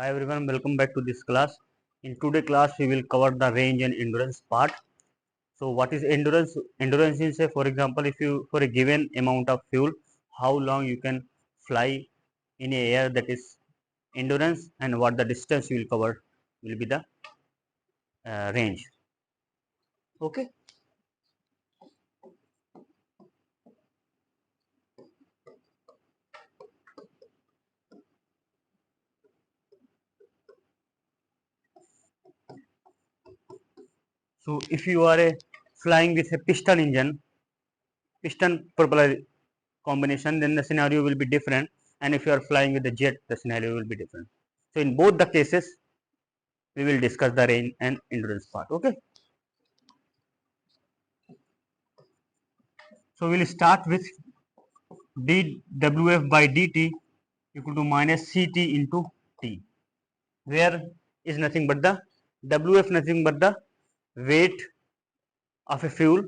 Hi everyone, welcome back to this class. In today's class, we will cover the range and endurance part. So, what is endurance? Endurance is, say, for example, if you for a given amount of fuel, how long you can fly in a air, that is endurance, and what the distance you will cover will be the range. Okay. So, if you are flying with a piston propeller combination, then the scenario will be different, and if you are flying with the jet, the scenario will be different. So, in both the cases, we will discuss the range and endurance part. Okay. So, we will start with dWf by dt equal to minus Ct into T, where is nothing but the Wf nothing but the weight of a fuel.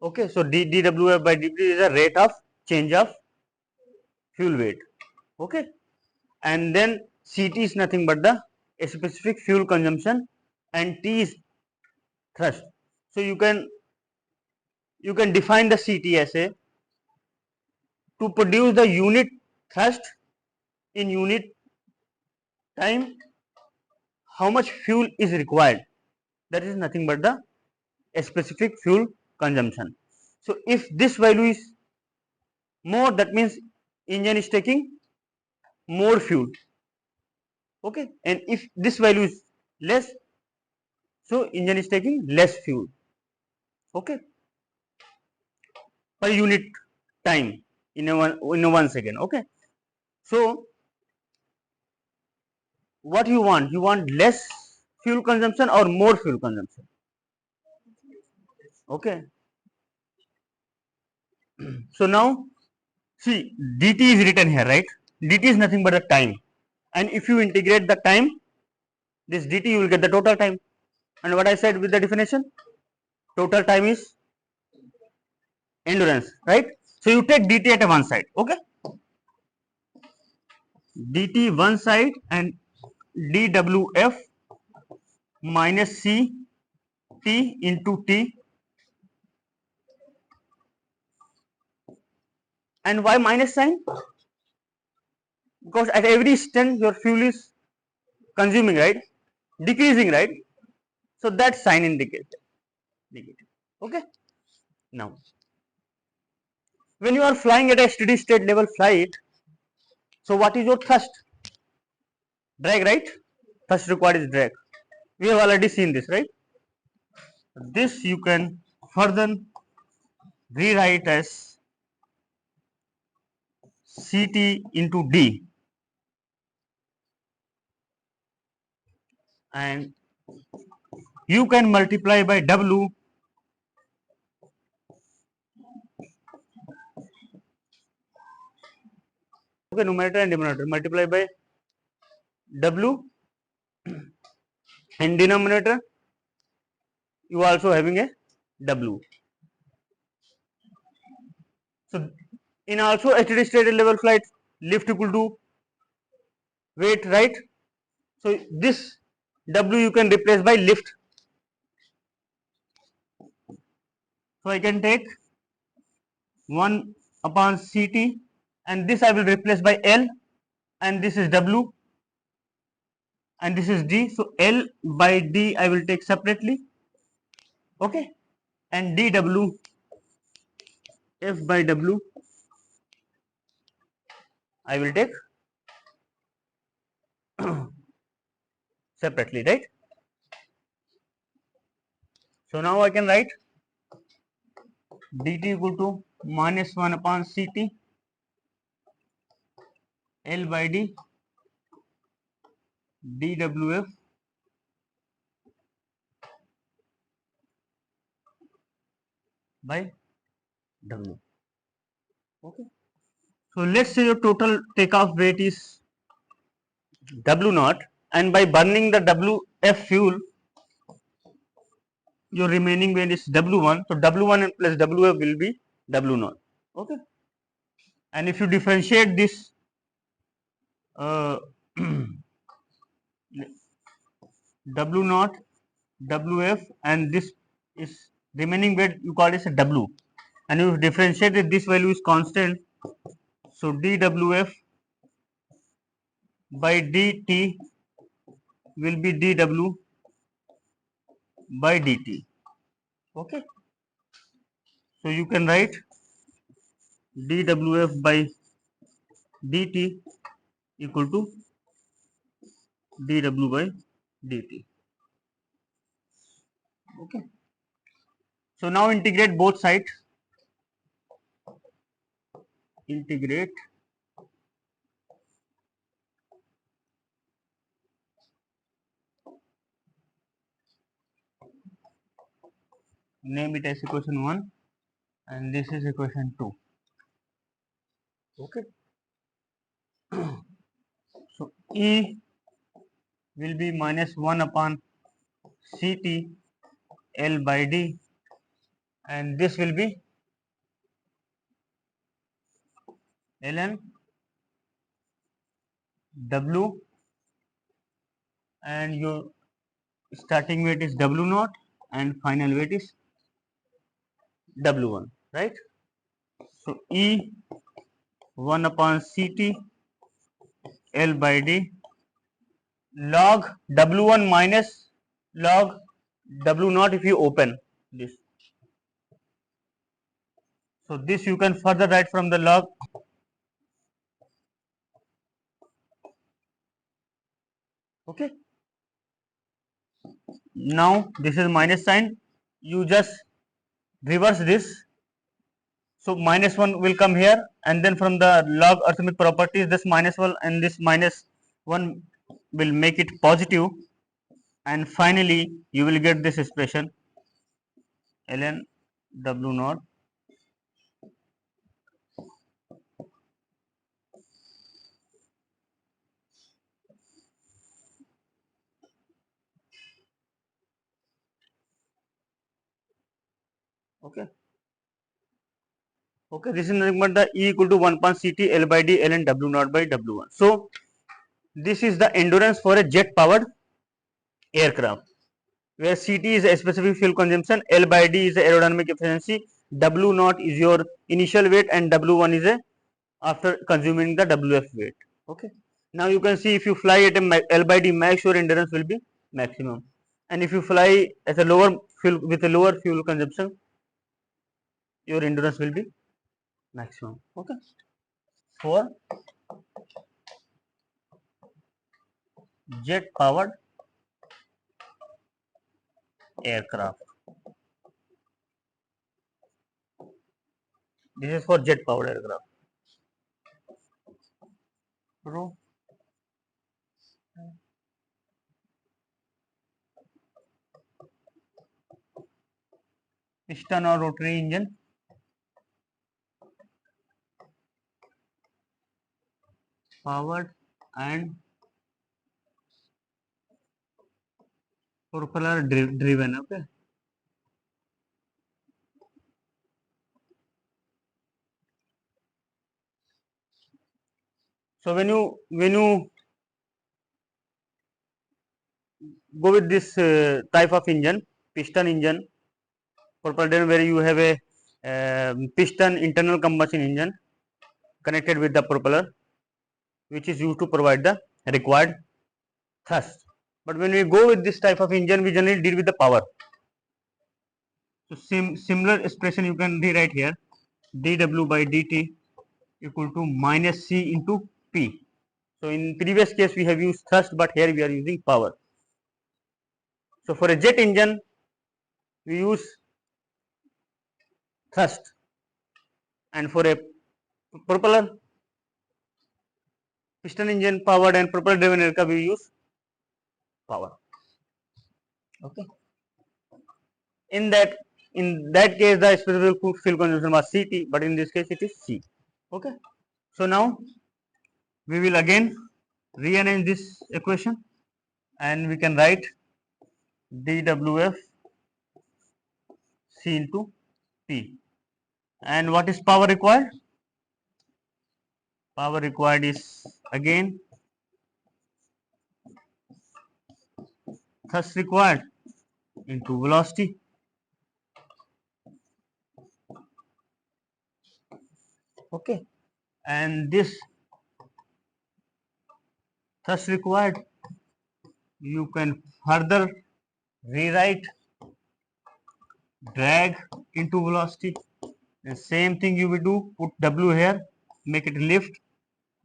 Okay, so dWf by dt is the rate of change of fuel weight. Okay, and then Ct is nothing but the specific fuel consumption, and T is thrust. So you can define the Ct as a to produce the unit thrust in unit time, how much fuel is required, that is nothing but the specific fuel consumption. So if this value is more, that means engine is taking more fuel. Okay, and if this value is less, so engine is taking less fuel. Okay, per unit time in a 1 second. Okay, so what you want less fuel consumption or more fuel consumption? Okay, so now see, dt is written here, right? Dt is nothing but the time, and if you integrate the time, this dt you will get the total time. And what I said with the definition, total time is endurance, right? So you take dt at one side. Okay, dt one side, and dwf minus c t into t. And why minus sign? Because at every instant your fuel is consuming, right? Decreasing, right? So that sign indicates negative. Okay, now when you are flying at a steady state level flight, so what is your thrust? Drag, right? Thrust required is drag. We have already seen this, right? This you can further rewrite as Ct into d, and you can multiply by w. Okay, numerator and denominator multiply by w, and denominator you are also having a w. So in also a steady state level flight, lift equal to weight, right? So this w you can replace by lift. So I can take 1 upon Ct, and this I will replace by L, and this is W, and this is D. So L by D I will take separately. Okay, and dW F by W I will take separately, right? So now I can write dt equal to minus 1 upon Ct L by D dWf by W. Okay. So let's say your total takeoff weight is W naught, and by burning the WF fuel, your remaining weight is W1. So W1 plus WF will be W naught. Okay. And if you differentiate this W naught WF, and this is remaining weight you call it a W, and you differentiate it, this value is constant, so dWF by dt will be dW by dt. Okay, so you can write dWF by dt equal to dW by dt. Okay, so now integrate both sides. Integrate name it as equation 1 and this is equation 2. Okay, so E will be minus 1 upon Ct L by D, and this will be ln W, and your starting weight is W naught and final weight is W1, right? So E 1 upon Ct L by D log W1 minus log W naught if you open this. So this you can further write from the log. Okay, now this is minus sign, you just reverse this, so minus 1 will come here, and then from the log arithmetic properties this minus 1 and this minus 1 will make it positive, and finally you will get this expression ln W naught okay. Okay, this is nothing but the E equal to 1 upon Ct L by D ln W naught by W1. So this is the endurance for a jet powered aircraft, where Ct is a specific fuel consumption, L by D is the aerodynamic efficiency, W naught is your initial weight, and W1 is a after consuming the WF weight. Okay, now you can see if you fly at a L by D max, your endurance will be maximum, and if you fly at a lower fuel with a lower fuel consumption, your endurance will be maximum. Okay, for jet powered aircraft, this is for jet powered aircraft. Pro piston or rotary engine powered and propeller driven. Okay, so when you go with this type of engine, piston engine, propeller driven, where you have a piston internal combustion engine connected with the propeller, which is used to provide the required thrust. But when we go with this type of engine, we generally deal with the power. So similar expression you can rewrite here, dW by dt equal to minus C into P. So in previous case we have used thrust, but here we are using power. So for a jet engine we use thrust, and for a propeller piston engine powered and propeller driven aircraft we use power. Okay. In that case the specific fuel consumption was Ct, but in this case it is C. Okay. So now we will again rearrange this equation, and we can write dWf C into P. And what is power required? Power required is again thrust required into velocity. Okay, and this thrust required you can further rewrite drag into velocity. The same thing you will do, put W here, make it lift,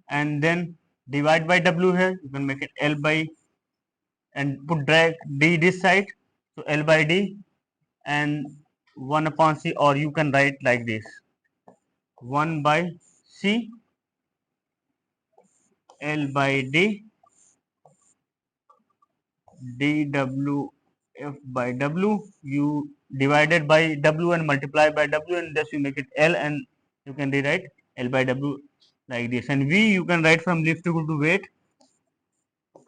and then divide by W here, you can make it L by, and put drag D this side, so L by D, and 1 upon C, or you can write like this, 1 by C, L by D, dWf by W, you divided by W and multiply by W, and thus you make it L, and you can rewrite L by W like this. And V you can write from lift equal to weight,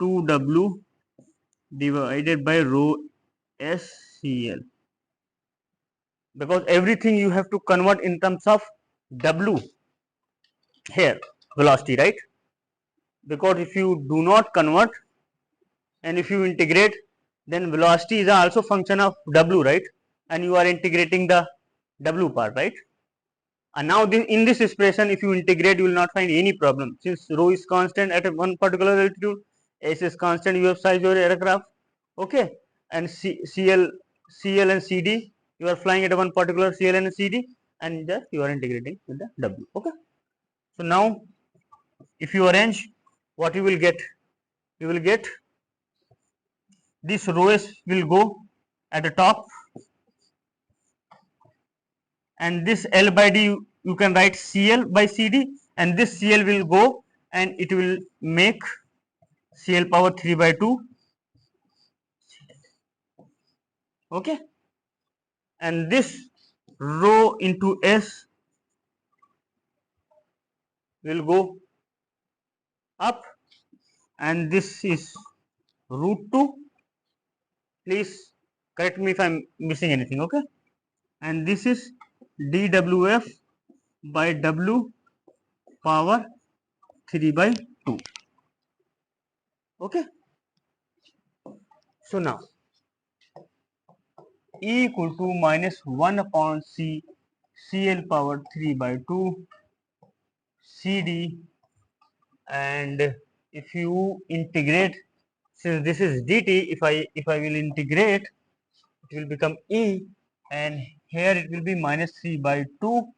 2W divided by rho SCL, because everything you have to convert in terms of W here, velocity, right? Because if you do not convert and if you integrate, then velocity is also function of W, right? And you are integrating the W part, right? And now in this expression, if you integrate, you will not find any problem, since rho is constant at one particular altitude, S is constant, you have size your aircraft, okay, and CL and CD, you are flying at one particular CL and CD, and just you are integrating with the W, okay. So now if you arrange, what you will get, you will get this rho S will go at the top, and this L by D you can write CL by CD, and this CL will go and it will make CL power 3 by 2, okay, and this rho into S will go up, and this is root 2, please correct me if I am missing anything, okay, and this is dWf by W power 3 by 2, okay. So now E equal to minus 1 upon C CL power 3 by 2 CD, and if you integrate, since this is dt, if I will integrate, it will become E, and here it will be minus 3 by 2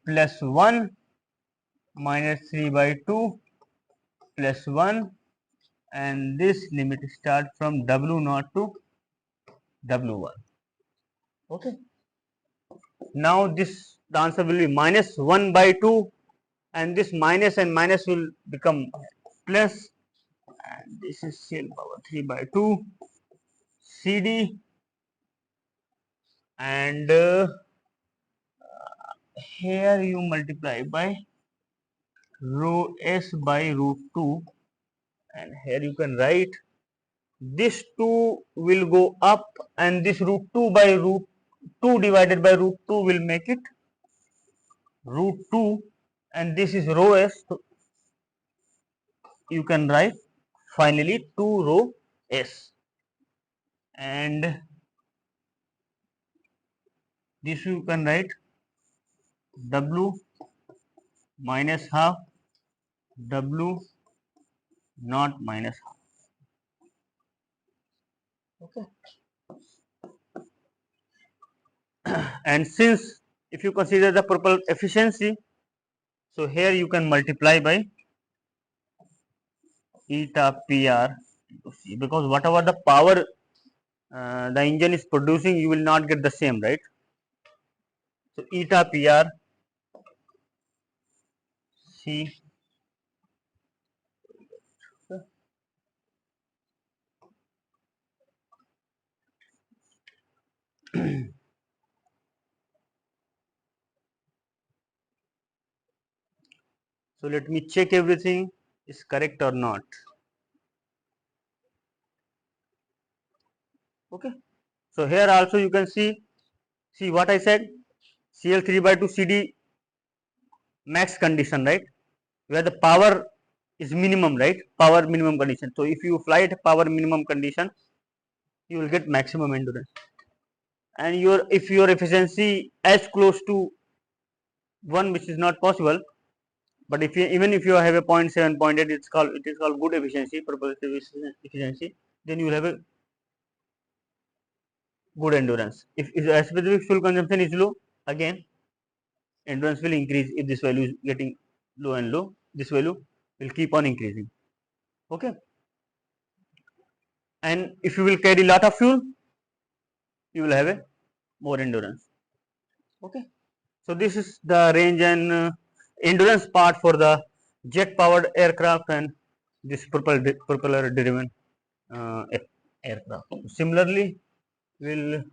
plus 1 minus 3 by 2 plus 1, and this limit start from W0 to W1, okay. Now this the answer will be minus 1 by 2, and this minus and minus will become plus, and this is CL power 3 by 2 CD, and here you multiply by rho S by root 2, and here you can write this 2 will go up, and this root 2 by root 2 divided by root 2 will make it root 2, and this is rho S, so you can write finally 2 rho S, and this you can write W minus half W not minus half, okay. And since if you consider the propel efficiency, so here you can multiply by eta PR into C, because whatever the power the engine is producing, you will not get the same, right? So eta PR C, so let me check everything is correct or not, okay. So here also you can see what I said, CL3 by 2 CD max condition, right, where the power is minimum, right, power minimum condition. So if you fly at power minimum condition, you will get maximum endurance. And if your efficiency as close to 1, which is not possible, but if you, even if you have a 0.7, 0.8, it is called good efficiency, propulsive efficiency, then you will have a good endurance. If a specific fuel consumption is low, again endurance will increase. If this value is getting low and low, this value will keep on increasing. Okay. And if you will carry lot of fuel, you will have a more endurance. Okay. So this is the range and endurance part for the jet powered aircraft and this propeller driven aircraft. Similarly, we'll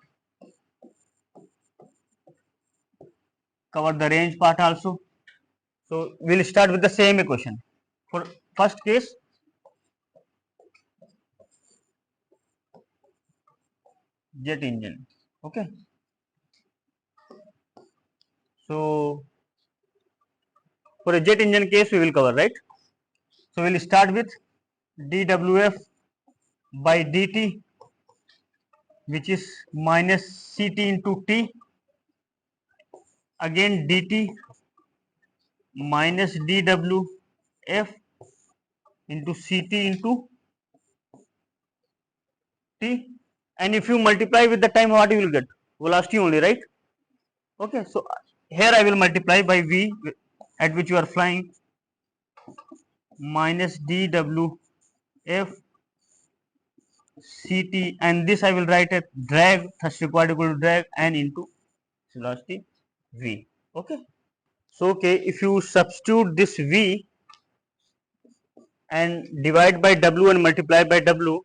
cover the range part also. So we'll start with the same equation. For first case, jet engine. Okay. So for a jet engine case, we will cover, right? So we'll start with dWf by dt, which is minus Ct into T, again dt minus dWf into Ct into T, and if you multiply with the time, what you will get? Velocity only, right? Okay, so here I will multiply by V at which you are flying, minus dWf Ct, and this I will write a drag, thrust required equal to drag, and into velocity V. Okay. So okay, if you substitute this V and divide by W and multiply by W,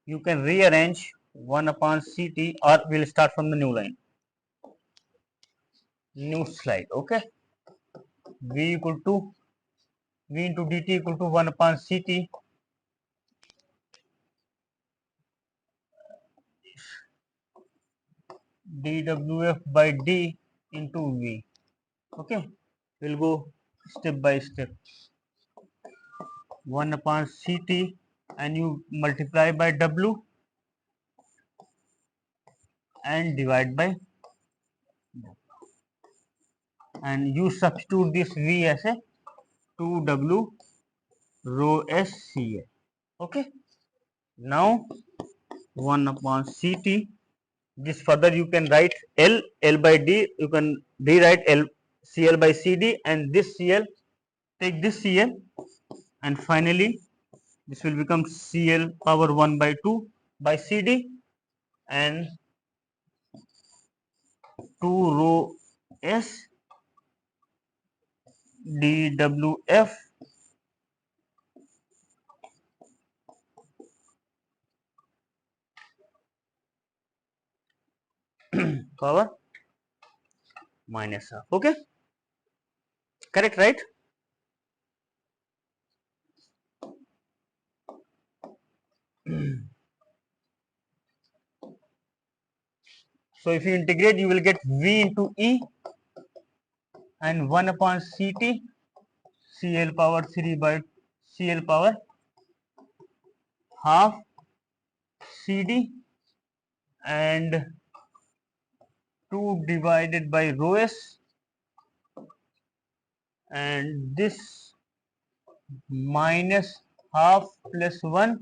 you can rearrange 1 upon Ct, or we'll start from the new line, new slide. Okay. V equal to V into dt equal to 1 upon Ct dWf by d into V. Okay. We'll go step by step. 1 upon Ct, and you multiply by W and divide by, and you substitute this V as a 2W rho S Ca. Okay. Now 1 upon Ct, this further you can write L by D, you can rewrite Cl by Cd, and this Cl, take this Cl, and finally this will become Cl power 1 by 2 by Cd, and 2 rho S dWf power minus half. Okay, correct, right? So if you integrate, you will get V into E and 1 upon Ct Cl power 3 by Cl power half Cd, and 2 divided by rho S, and this minus half plus 1,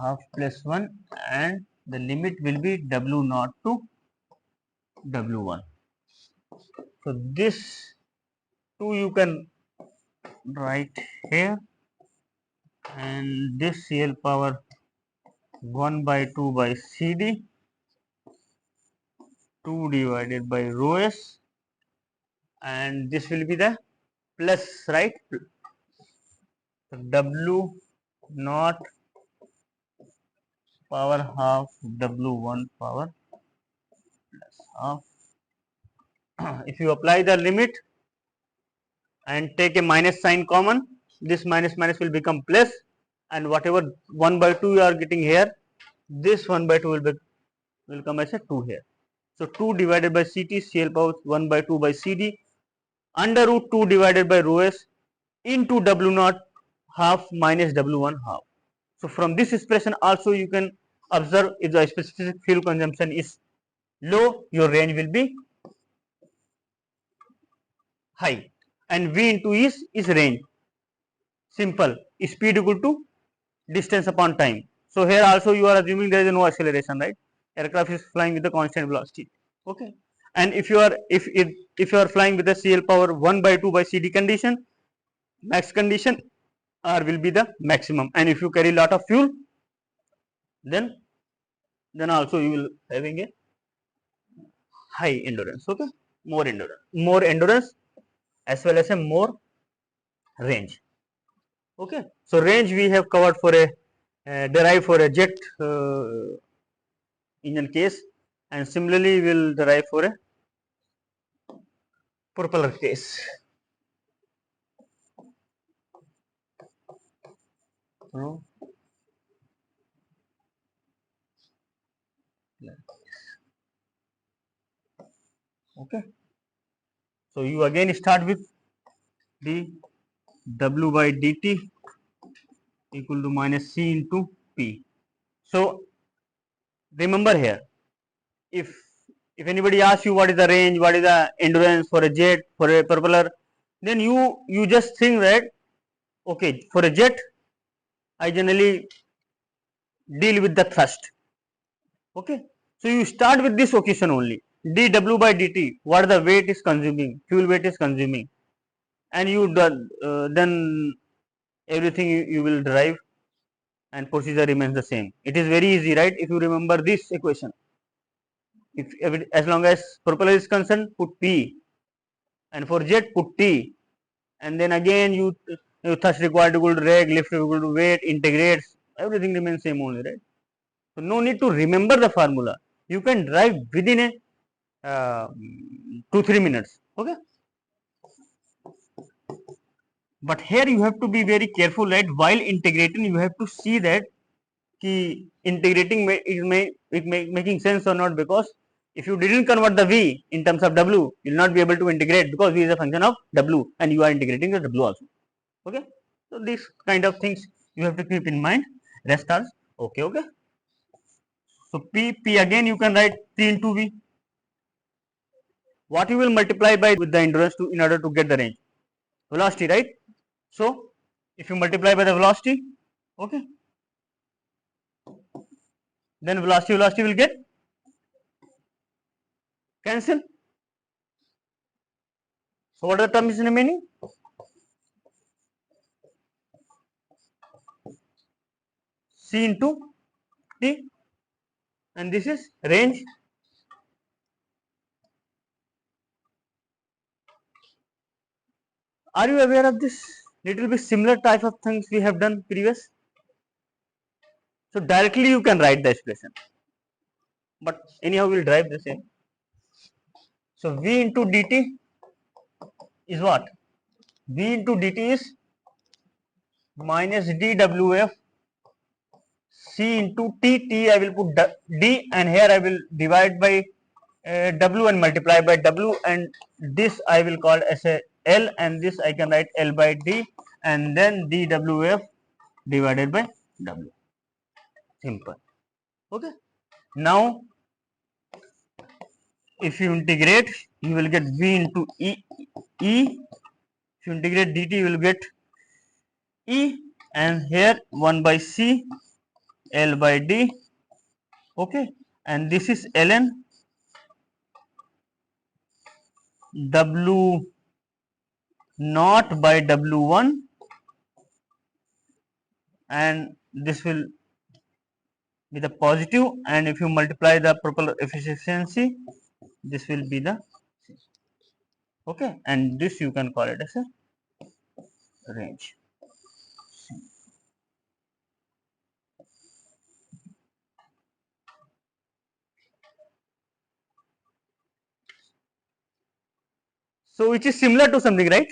half plus 1, and the limit will be W0 to W1. So this 2 you can write here, and this Cl power 1 by 2 by Cd, 2 divided by rho S, and this will be the plus, right? So W naught power half W1 power plus half. If you apply the limit and take a minus sign common, this minus minus will become plus, and whatever 1 by 2 you are getting here, this 1 by 2 will come as a 2 here. So 2 divided by Ct Cl power 1 by 2 by Cd under root 2 divided by rho S into W naught half minus W1 half. So from this expression also you can observe if the specific fuel consumption is low, your range will be high, and V into E is range. Simple. Speed equal to distance upon time. So here also you are assuming there is no acceleration, right? Aircraft is flying with a constant velocity. Okay. And if you are flying with a CL power 1 by 2 by CD condition, max condition, R will be the maximum. And if you carry lot of fuel, then also you will having a high endurance. Okay. More endurance as well as a more range. Okay. So range we have covered for a derive for a jet engine case, and similarly we will derive for a propeller case. Okay. So you again start with the W by dt equal to minus C into P. So remember here, if anybody asks you what is the range, what is the endurance for a jet, for a propeller, then you just think that okay, for a jet I generally deal with the thrust. Okay, so you start with this equation only, dw by dt, what the weight is consuming, fuel weight is consuming, and you then everything you will derive, and procedure remains the same. It is very easy, right? If you remember this equation, as long as propeller is concerned, put P, and for jet put T, and then again you thrust required equal to reg, lift equal to weight, integrates, everything remains same only, right? So no need to remember the formula. You can derive within a 2-3 minutes. Okay. But here you have to be very careful, right? While integrating, you have to see that integrating making sense or not, because if you didn't convert the V in terms of W, you will not be able to integrate, because V is a function of W and you are integrating the W also. Okay. So these kind of things you have to keep in mind. Rest are okay. Okay. So P again you can write P into V. What you will multiply by with the endurance in order to get the range? Velocity, right? So if you multiply by the velocity, okay, then velocity will get cancel. So what are the terms remaining? C into T, and this is range. Are you aware of this? Little bit similar type of things we have done previous. So directly you can write the expression, but anyhow we will drive the same. So V into dt is what? V into dt is minus dwf C into T I will put D, and here I will divide by W and multiply by W, and this I will call as a L, and this I can write L by D, and then dwf divided by W. Simple. Okay. Now if you integrate, you will get V into E. If you integrate dt, you will get E, and here 1 by C L by D. Okay, and this is ln W naught by W1, and this will be the positive, and if you multiply the propeller efficiency, this will be the okay, and this you can call it as a range. So which is similar to something, right?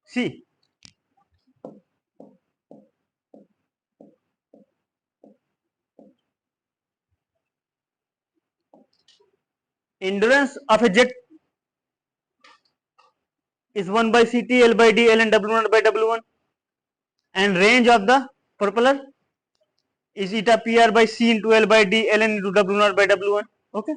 See, endurance of a jet is 1 by Ct L by D ln W1 by W1. and range of the propeller is eta PR by C into L by D ln into W naught by W1. Okay.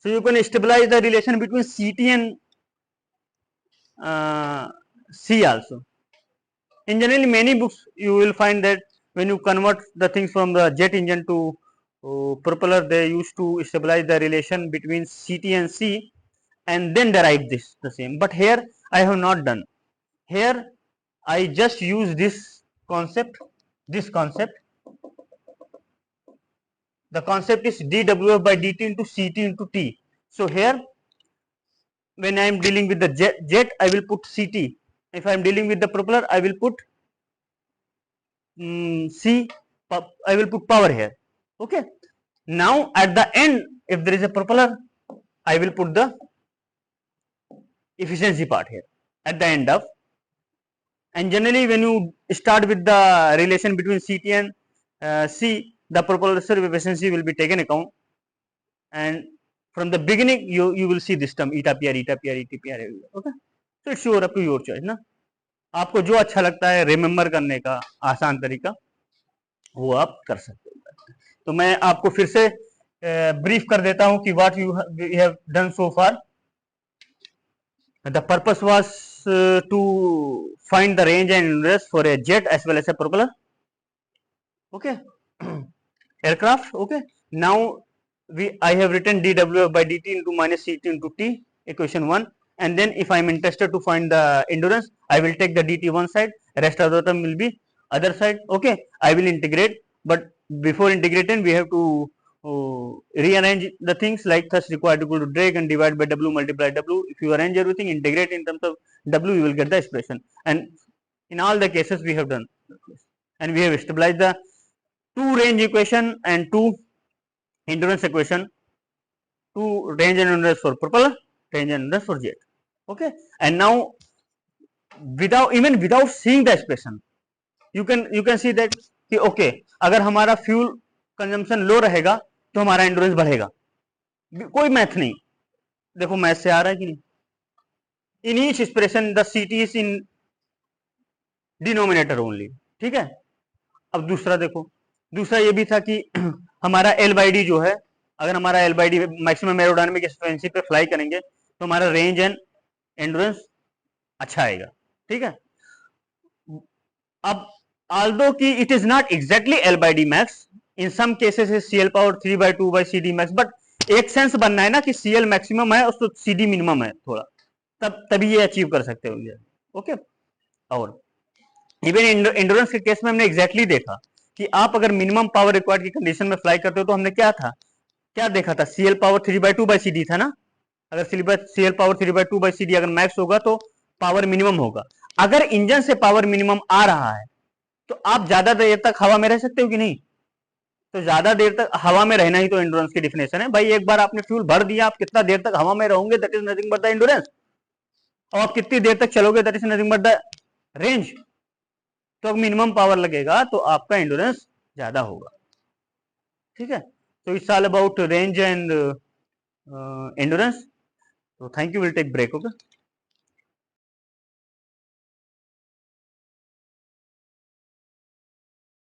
So you can stabilize the relation between CT and C also. In generally many books you will find that when you convert the things from the jet engine to propeller, they used to stabilize the relation between CT and C and then derive this the same. But here I have not done. Here I just use this concept. The concept is dWf by dt into CT into T. So here when I am dealing with the jet I will put CT. If I am dealing with the propeller I will put C, I will put power here. Okay. Now at the end, if there is a propeller, I will put the efficiency part here at the end of. And generally, when you start with the relation between CT and C, the propeller efficiency will be taken account. And from the beginning, you will see this term eta PR, eta PR, eta PR. Okay. So it's your up to your choice ना. आपको जो अच्छा लगता है remember करने का आसान तरीका वो आप कर सकते हो. तो मैं आपको फिर से ब्रीफ कर देता हूं कि what you have done so far. The purpose was to find the range and endurance for a jet as well as a propeller. Okay. Aircraft. Okay. Now I have written dWf by dt into minus CT into T, equation 1, and then if I am interested to find the endurance, I will take the dt one side, rest of the term will be other side. Okay. I will integrate, but before integrating we have to rearrange the things, like thus required equal to drag and divide by W multiply W. If you arrange everything, integrate in terms of W, you will get the expression. And in all the cases we have done, and we have stabilized the two range equation and two endurance equation, two range and endurance for propeller, range and endurance for jet. Okay. And now without seeing the expression, you can see that कि okay, अगर हमारा fuel consumption लो रहेगा तो हमारा endurance बढ़ेगा. कोई math नहीं. देखो मैथ से आ रहा है कि नहीं. इन ईच एक्सप्रेशन द सीटी इज इन डिनोमिनेटर ओनली. ठीक है. अब दूसरा देखो, दूसरा ये भी था कि हमारा एल बाई डी जो है, अगर हमारा L by D maximum aerodynamic efficiency पे फ्लाई करेंगे तो हमारा रेंज एंड एंडोरेंस अच्छा आएगा. ठीक है. अब although कि it is not exactly L by D max, in some cases is CL power 3 by 2 by CD max, but एक सेंस बनना है ना कि CL मैक्सिमम है और तो CD मिनिमम है थोड़ा, तभी ये अचीव कर सकते होंगे. ओके. और इवन एंडोरेंस के केस में हमने एग्जैक्टली देखा कि आप अगर मिनिमम पावर रिक्वायर्ड की कंडीशन में फ्लाई करते हो तो हमने क्या देखा था, CL power 3 by 2 by CD था ना. अगर CL power 3 by 2 by CD अगर मैक्स होगा तो पावर मिनिमम होगा. अगर इंजन से पावर मिनिमम आ रहा है तो आप ज्यादा देर तक हवा में रह सकते हो कि नहीं. तो ज्यादा देर तक हवा में रहना ही तो एंडोरेंस की डिफिनेशन है भाई. एक बार आपने फ्यूल भर दिया, आप कितना देर तक हवा में रहोगे, that is nothing but the endurance. और आप कितनी देर तक चलोगे, that is nothing but the range. तो मिनिमम पावर लगेगा तो आपका एंडोरेंस ज्यादा होगा. ठीक है. तो it's all about range and endurance. तो thank you. Will take break. Okay.